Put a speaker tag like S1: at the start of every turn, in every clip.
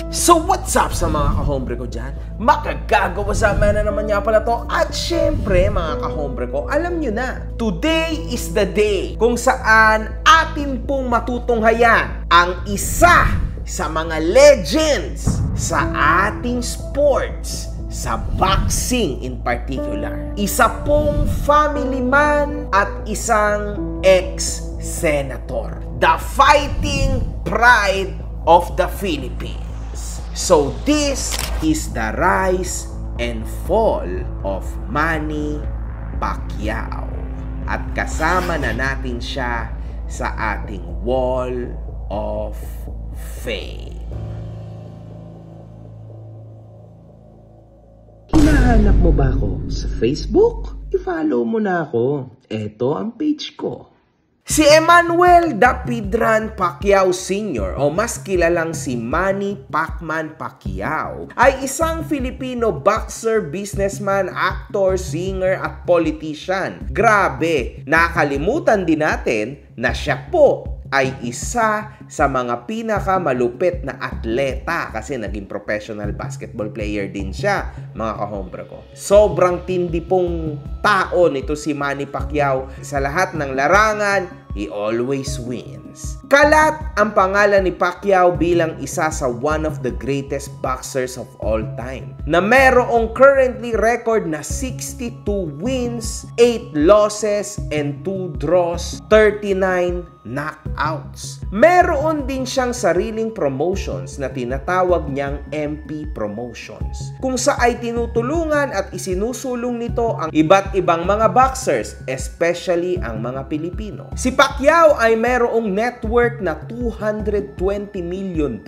S1: So what's up sa mga kahombre ko dyan? Makagagawa sa na naman niya pala to. At syempre mga kahombre ko, alam nyo na, today is the day kung saan atin pong matutunghayan ang isa sa mga legends sa ating sports, sa boxing in particular. Isa pong family man at isang ex-senator. The fighting pride of the Philippines. So this is the rise and fall of Manny Pacquiao. At kasama na natin siya sa ating Wall of Fame. Hinahanap mo ba ako sa Facebook? I-follow mo na ako. Ito ang page ko. Si Emmanuel Dapidran Pacquiao Sr. o mas kilalang si Manny Pacman Pacquiao ay isang Filipino boxer, businessman, actor, singer at politician. Grabe, nakalimutan din natin na siya po ay isa sa mga pinakamalupit na atleta kasi naging professional basketball player din siya, mga kahombre ko. Sobrang tindi pong tao nito si Manny Pacquiao. Sa lahat ng larangan, he always wins. Kalat ang pangalan ni Pacquiao bilang isa sa one of the greatest boxers of all time, na merong currently record na 62 wins, 8 losses, and 2 draws, 39 knockouts. Meron din siyang sariling promotions na tinatawag niyang MP Promotions, kung saan ay tinutulungan at isinusulong nito ang iba't ibang mga boxers, especially ang mga Pilipino. Si Pacquiao ay merong net worth na $220 million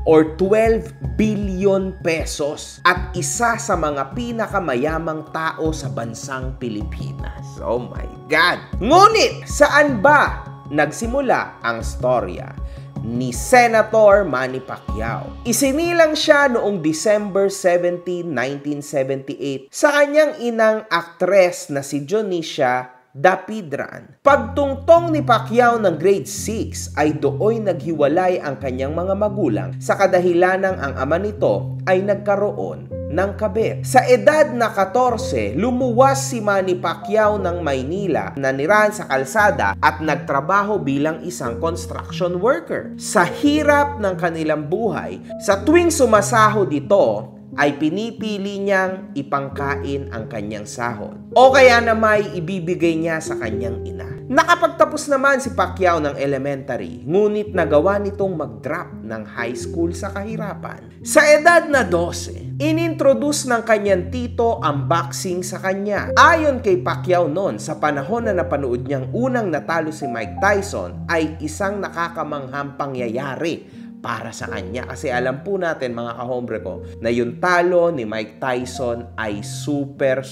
S1: or 12 billion pesos at isa sa mga pinakamayamang tao sa bansang Pilipinas. Oh my God! Ngunit, saan ba nagsimula ang storya ni Senator Manny Pacquiao? Isinilang siya noong December 17, 1978 sa kanyang inang aktres na si Jonisha Dapidran. Pagtungtong ni Pacquiao ng grade 6 ay dooy naghiwalay ang kanyang mga magulang sa kadahilanang ang ama nito ay nagkaroon ng kabit. Sa edad na 14, lumuwas si Manny Pacquiao ng Maynila, nanirahan sa kalsada at nagtrabaho bilang isang construction worker. Sa hirap ng kanilang buhay, sa tuwing sumasahod ito, ay pinipili niyang ipangkain ang kanyang sahod o kaya na may ibibigay niya sa kanyang ina. Nakapagtapos naman si Pacquiao ng elementary, ngunit nagawa nitong mag-drop ng high school sa kahirapan. Sa edad na 12, inintroduce ng kanyang tito ang boxing sa kanya. Ayon kay Pacquiao noon, sa panahon na napanood niyang unang natalo si Mike Tyson ay isang nakakamanghang pangyayari para sa kanya. Kasi alam po natin mga kahombre ko na yung talo ni Mike Tyson ay super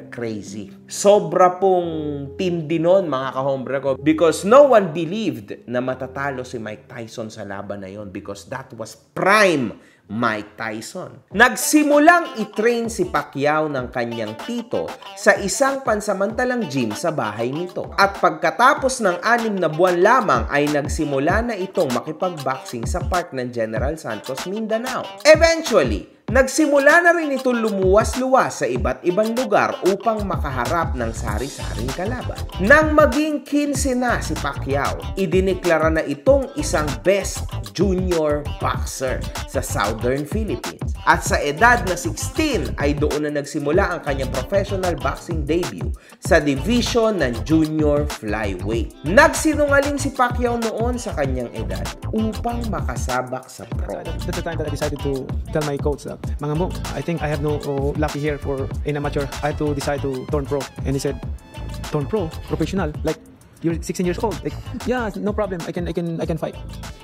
S1: crazy. Sobra pong tindi nun mga kahombre ko because no one believed na matatalo si Mike Tyson sa laban na yon because that was prime Mike Tyson. Nagsimulang i-train si Pacquiao ng kanyang tito sa isang pansamantalang gym sa bahay nito. At pagkatapos ng 6 na buwan lamang ay nagsimula na itong makipag-boxing sa park ng General Santos, Mindanao. Eventually, nagsimula na rin itong lumuwas-luwas sa iba't ibang lugar upang makaharap ng sari-saring kalaban. Nang maging 15 na si Pacquiao, idiniklara na itong isang best junior boxer sa Southern Philippines. At sa edad na 16 ay doon na nagsimula ang kanyang professional boxing debut sa division ng junior flyweight. Nagsinungaling si Pacquiao noon sa kanyang edad upang makasabak sa pro.
S2: That's the time that I decided to tell my coach that, Mangamo, I think I have no lucky here for an amateur. I have to decide to turn pro. And he said, turn pro? Professional? Like, you're 16 years old. Like, yeah, no problem. I can fight.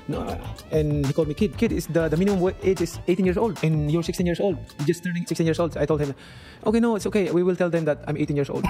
S2: No, and he called me kid. Kid is the minimum age is 18 years old, and you're 16 years old. You're just turning 16 years old. I told him, okay, no, it's okay. We will tell them that I'm 18 years old.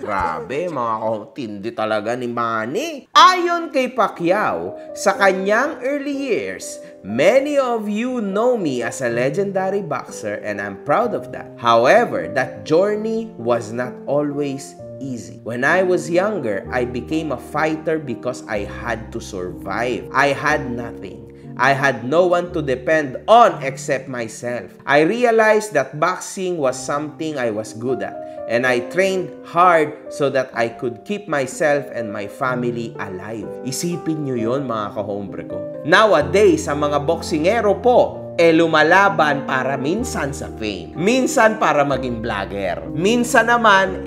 S1: Grabe, mga tindi talaga ni Manny. Ayon kay Pacquiao, sa kanyang early years, many of you know me as a legendary boxer and I'm proud of that. However, that journey was not always easy. When I was younger, I became a fighter because I had to survive. I had nothing. I had no one to depend on except myself. I realized that boxing was something I was good at, and I trained hard so that I could keep myself and my family alive. Isipin nyo yun, mga kahombre ko. Nowadays, sa mga boksingero po, lumalaban para minsan sa fame, minsan para maging vlogger, minsan naman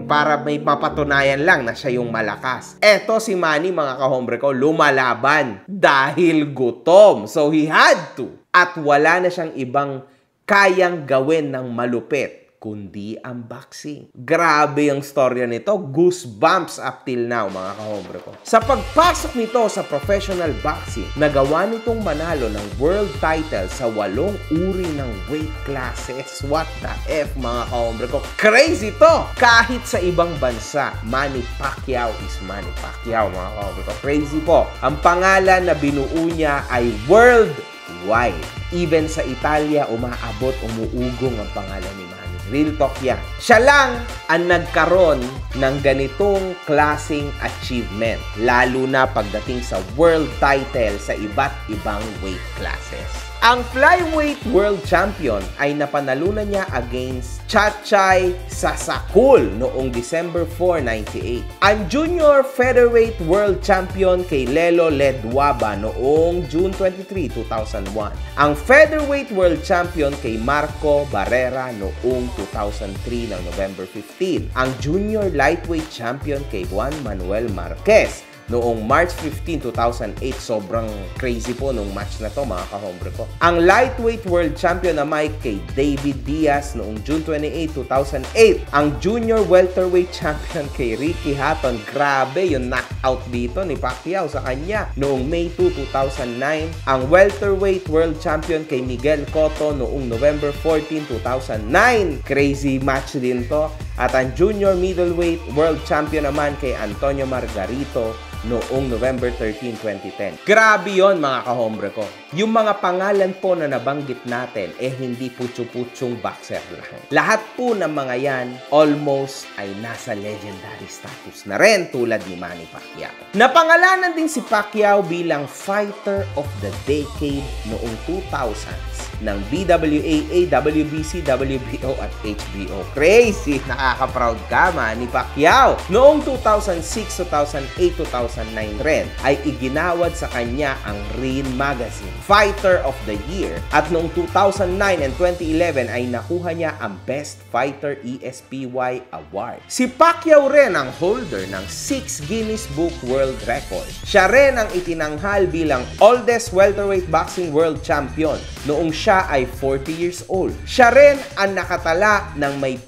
S1: para may papatunayan lang na siya yung malakas. Eto si Manny, mga kahombre ko, lumalaban dahil gutom. So he had to. At wala na siyang ibang kayang gawin ng malupit kundi ang boxing. Grabe yung storya nito. Goosebumps up till now, mga kahombre ko. Sa pagpasok nito sa professional boxing, nagawa nitong manalo ng world title sa 8 uri ng weight classes. What the F, mga kahombre ko. Crazy to! Kahit sa ibang bansa, Manny Pacquiao is Manny Pacquiao, mga kahombre ko. Crazy po. Ang pangalan na binuo niya ay worldwide. Even sa Italia, umuugong ang pangalan ni Manny. Real talk yan. Siya lang ang nagkaroon ng ganitong klaseng achievement, lalo na pagdating sa world title sa iba't ibang weight classes. Ang flyweight world champion ay napanalunan niya against Chachay Sasakul noong December 4, 98. Ang junior featherweight world champion kay Lelo Ledwaba noong June 23, 2001. Ang featherweight world champion kay Marco Barrera noong 2003 ng November 15. Ang junior lightweight champion kay Juan Manuel Marquez noong March 15, 2008. Sobrang crazy po nung match na to, mga kahombre ko. Ang lightweight world champion naman kay David Diaz noong June 28, 2008. Ang junior welterweight champion kay Ricky Hatton. Grabe yung knockout dito ni Pacquiao sa kanya noong May 2, 2009. Ang welterweight world champion kay Miguel Cotto noong November 14, 2009. Crazy match din to. At ang junior middleweight world champion naman kay Antonio Margarito noong November 13, 2010. Grabe yon, mga kahombre ko. Yung mga pangalan po na nabanggit natin, hindi putyo-putyong boxer lang. Lahat po ng mga yan, almost ay nasa legendary status na rin tulad ni Manny Pacquiao. Napangalanan din si Pacquiao bilang Fighter of the Decade noong 2000s ng BWA, AWBC, WBO at HBO. Crazy! Nakaka-proud ka, Manny Pacquiao! Noong 2006, 2008, 2009 rin, ay iginawad sa kanya ang Ring Magazine Fighter of the Year. At noong 2009 and 2011 ay nakuha niya ang Best Fighter ESPY Award. Si Pacquiao rin ang holder ng 6 Guinness Book World Record. Siya rin ang itinanghal bilang oldest welterweight boxing world champion noong siya ay 40 years old. Siya rin ang nakatala ng may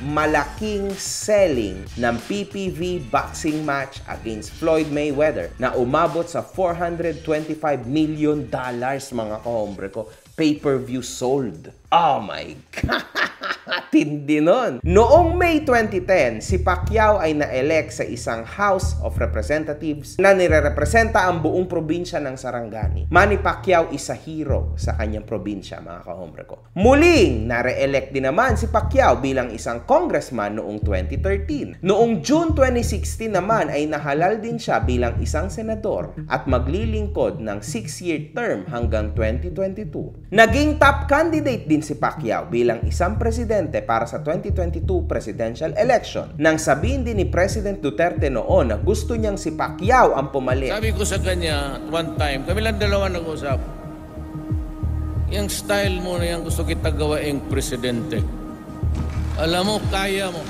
S1: malaking selling ng PPV boxing match against Floyd Mayweather na umabot sa $425 million, mga kahombre ko. Pay-per-view sold. Oh my God! Tindi nun. Noong May 2010, si Pacquiao ay na-elect sa isang House of Representatives na nire-representa ang buong probinsya ng Sarangani. Manny Pacquiao is a hero sa kanyang probinsya, mga kahombre ko. Muling, na-re-elect din naman si Pacquiao bilang isang congressman noong 2013. Noong June 2016 naman ay nahalal din siya bilang isang senador at maglilingkod ng 6-year term hanggang 2022. Naging top candidate din si Pacquiao bilang isang presidente para sa 2022 presidential election. Nang sabihin din ni President Duterte noon na gusto niyang si Pacquiao ang pumalit.
S3: Sabi ko sa kanya one time, kami lang dalawa nag-usap. Yung style mo na yan gusto kita gawaing presidente. Alam mo, kaya mo.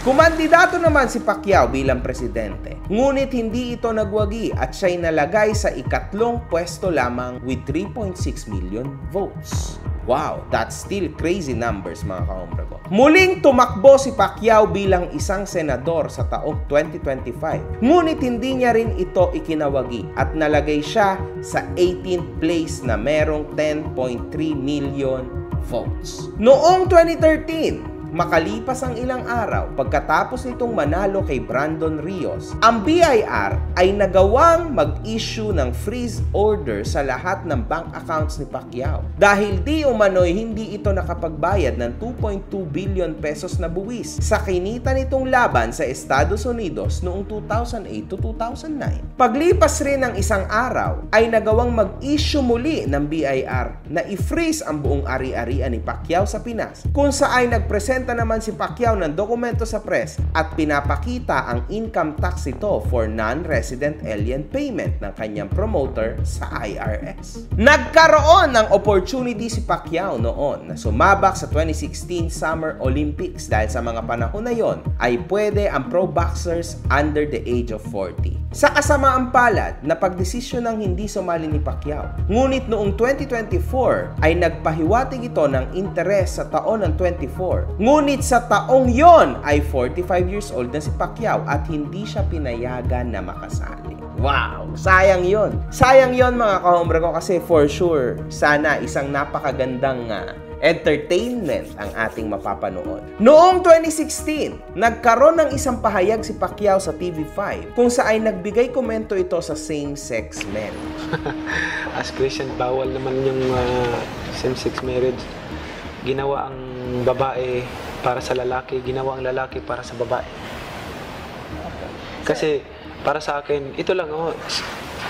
S1: Kumandidato naman si Pacquiao bilang presidente. Ngunit hindi ito nagwagi at siya'y nalagay sa ikatlong pwesto lamang with 3.6 million votes. Wow, that's still crazy numbers, mga kahombre ko. Muling tumakbo si Pacquiao bilang isang senador sa taong 2025. Ngunit hindi niya rin ito ikinawagi at nalagay siya sa 18th place na merong 10.3 million votes. Noong 2013, Makalipas ang ilang araw, pagkatapos nitong manalo kay Brandon Rios, ang BIR ay nagawang mag-issue ng freeze order sa lahat ng bank accounts ni Pacquiao dahil di umano'y hindi ito nakapagbayad ng 2.2 billion pesos na buwis sa kinita nitong laban sa Estados Unidos noong 2008 to 2009. Paglipas rin ng isang araw, ay nagawang mag-issue muli ng BIR na i-freeze ang buong ari-arian ni Pacquiao sa Pinas, kung saan nagpresenta naman si Pacquiao ng dokumento sa press at pinapakita ang income tax ito for non-resident alien payment ng kanyang promoter sa IRS. Nagkaroon ng opportunity si Pacquiao noon na sumabak sa 2016 Summer Olympics dahil sa mga panahon na yon ay pwede ang pro boxers under the age of 40. Sa kasamaang palad na pagdesisyon ng hindi sumali ni Pacquiao. Ngunit noong 2024 ay nagpahiwatig ito ng interes sa taon ng 24. Ngunit sa taong yon ay 45 years old na si Pacquiao at hindi siya pinayagan na makasali. Wow! Sayang yon. Sayang yon mga kahombre ko kasi for sure sana isang napakagandang entertainment ang ating mapapanood. Noong 2016, nagkaroon ng isang pahayag si Pacquiao sa TV5 kung saan nagbigay komento ito sa same-sex marriage.
S2: As Christian, bawal naman yung same-sex marriage. Ginawa ang babae para sa lalaki, ginawa ang lalaki para sa babae. Kasi para sa akin, ito lang,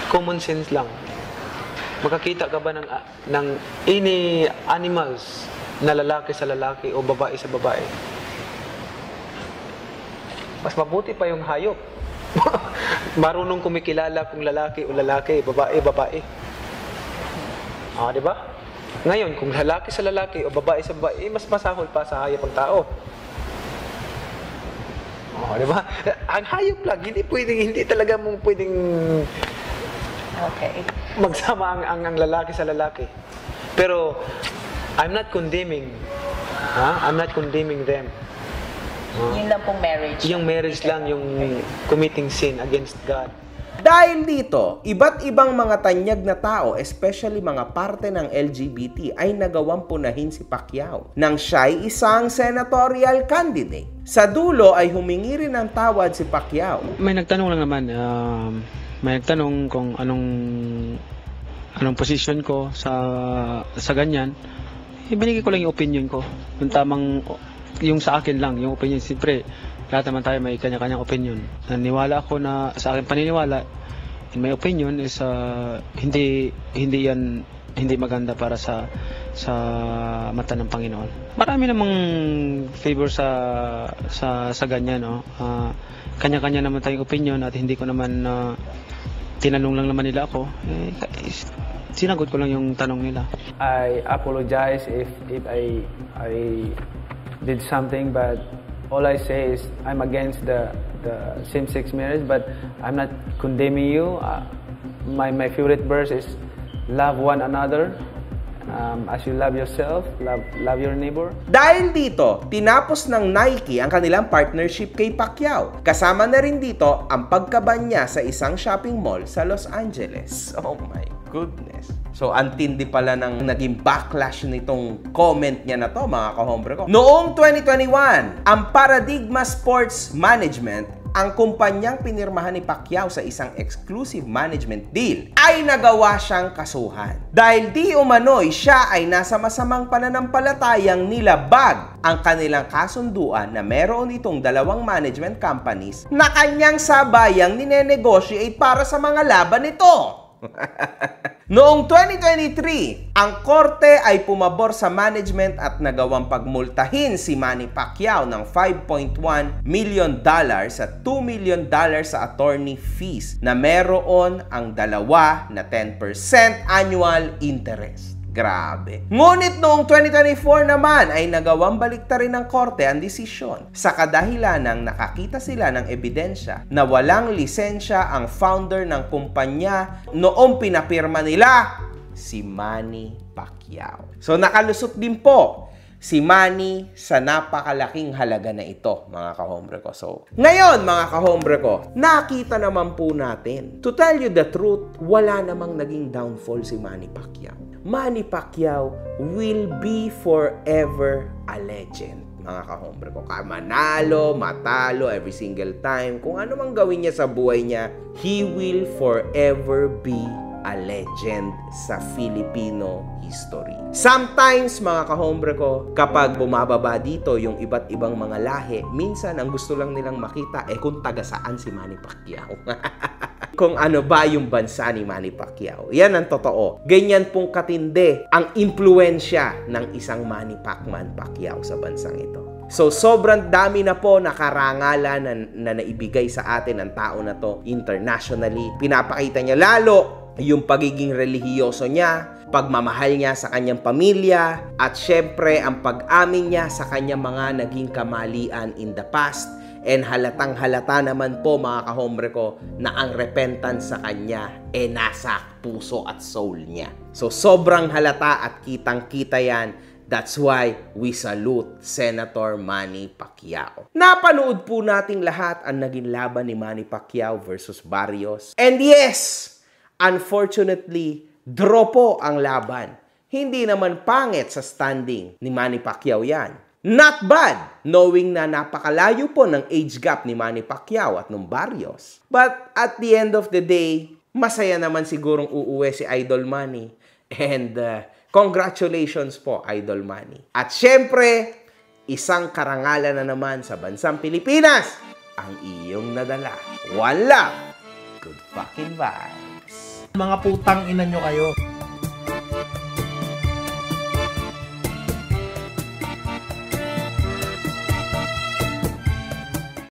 S2: common sense lang. Makakita ka ba ng any animals na lalaki sa lalaki o babae sa babae? Mas mabuti pa yung hayop. Marunong kumikilala kung lalaki o lalaki, babae, babae. Di ba? Ngayon, kung lalaki sa lalaki o babae sa babae, mas masahol pa sa hayop ang tao. Di ba? Ang hayop lang, hindi talaga mong pwedeng magsama ang lalaki sa lalaki. Pero I'm not condemning. I'm not condemning them.
S4: Yun lang pong marriage.
S2: Yung marriage lang, yung committing sin against God.
S1: Dahil dito, iba't ibang mga tanyag na tao, especially mga parte ng LGBT, ay nagawang punahin si Pacquiao nang siya'y isang senatorial candidate. Sa dulo ay humingi rin ng tawad si Pacquiao.
S2: May nagtanong lang naman, may nagtanong kung anong position ko sa ganyan. Binigay ko lang yung opinion ko. Yung tamang, yung sa akin lang, yung opinion. Siyempre, lahat naman tayo may kanya-kanyang opinion. Naniwala ako na sa akin paniniwala, in my opinion is hindi maganda para sa mata ng Panginoon. Marami namang favor sa ganyan, no. Kanya-kanya naman tayong opinion at hindi ko naman tinanong lang naman nila ako. Sinagot ko lang yung tanong nila.
S5: I apologize if I did something, but all I say is I'm against the same-sex marriage, but I'm not condemning you. My favorite verse is love one another. As you love yourself, love your neighbor.
S1: Dahil dito, tinapos ng Nike ang kanilang partnership kay Pacquiao. Kasama na rin dito ang pagkaban niya sa isang shopping mall sa Los Angeles. Oh my goodness. So, antindi pala ng naging backlash nitong comment niya na to, mga kahombre ko. Noong 2021, ang Paradigma Sports Management, ang kumpanyang pinirmahan ni Pacquiao sa isang exclusive management deal, ay nagawa siyang kasuhan. Dahil di umano'y siya ay nasa masamang pananampalatayang nilabag ang kanilang kasunduan na meron itong dalawang management companies na kanyang sabayang ninenegotiate para sa mga laban nito. Noong 2023, ang korte ay pumabor sa management at nagawang pagmultahin si Manny Pacquiao ng $5.1 million at $2 million sa attorney fees na meron ang dalawa na 10% annual interest. Grabe. Ngunit noong 2024 naman ay nagawang baliktarin ng korte ang desisyon sa kadahilan ng nakakita sila ng ebidensya na walang lisensya ang founder ng kumpanya noong pinapirma nila si Manny Pacquiao. So nakalusot din po si Manny sa napakalaking halaga na ito, mga kahombre ko. So, ngayon, mga kahombre ko, nakita naman po natin. To tell you the truth, wala namang naging downfall si Manny Pacquiao. Manny Pacquiao will be forever a legend. mga kahombre ko. Manalo, matalo, every single time, kung ano mang gawin niya sa buhay niya, he will forever be a legend sa Filipino history. Sometimes, mga kahombre ko, kapag bumababa dito yung iba't ibang mga lahi, minsan ang gusto lang nilang makita kung taga saan si Manny Pacquiao. Kung ano ba yung bansa ni Manny Pacquiao. Yan ang totoo. Ganyan pong katindi ang impluensya ng isang Manny Pacquiao sa bansang ito. So, sobrang dami na po na karangalan na naibigay sa atin ng tao na to internationally. Pinapakita niya lalo yung pagiging relihiyoso niya, pagmamahal niya sa kanyang pamilya, at syempre ang pag-amin niya sa kanyang mga naging kamalian in the past. And halatang halata naman po, mga kahombre ko, na ang repentance sa kanya nasa puso at soul niya. So sobrang halata at kitang-kita yan. That's why we salute Senator Manny Pacquiao. Napanood po nating lahat ang naging laban ni Manny Pacquiao versus Barrios. And yes, unfortunately, draw po ang laban. Hindi naman pangit sa standing ni Manny Pacquiao yan. Not bad, knowing na napakalayo po ng age gap ni Manny Pacquiao at nung Barrios. But at the end of the day, masaya naman sigurong uuwi si Idol Manny. And congratulations po, Idol Manny. At syempre, isang karangalan na naman sa bansang Pilipinas ang iyong nadala. One love, good fucking vibes.
S6: Mga putang ina nyo kayo.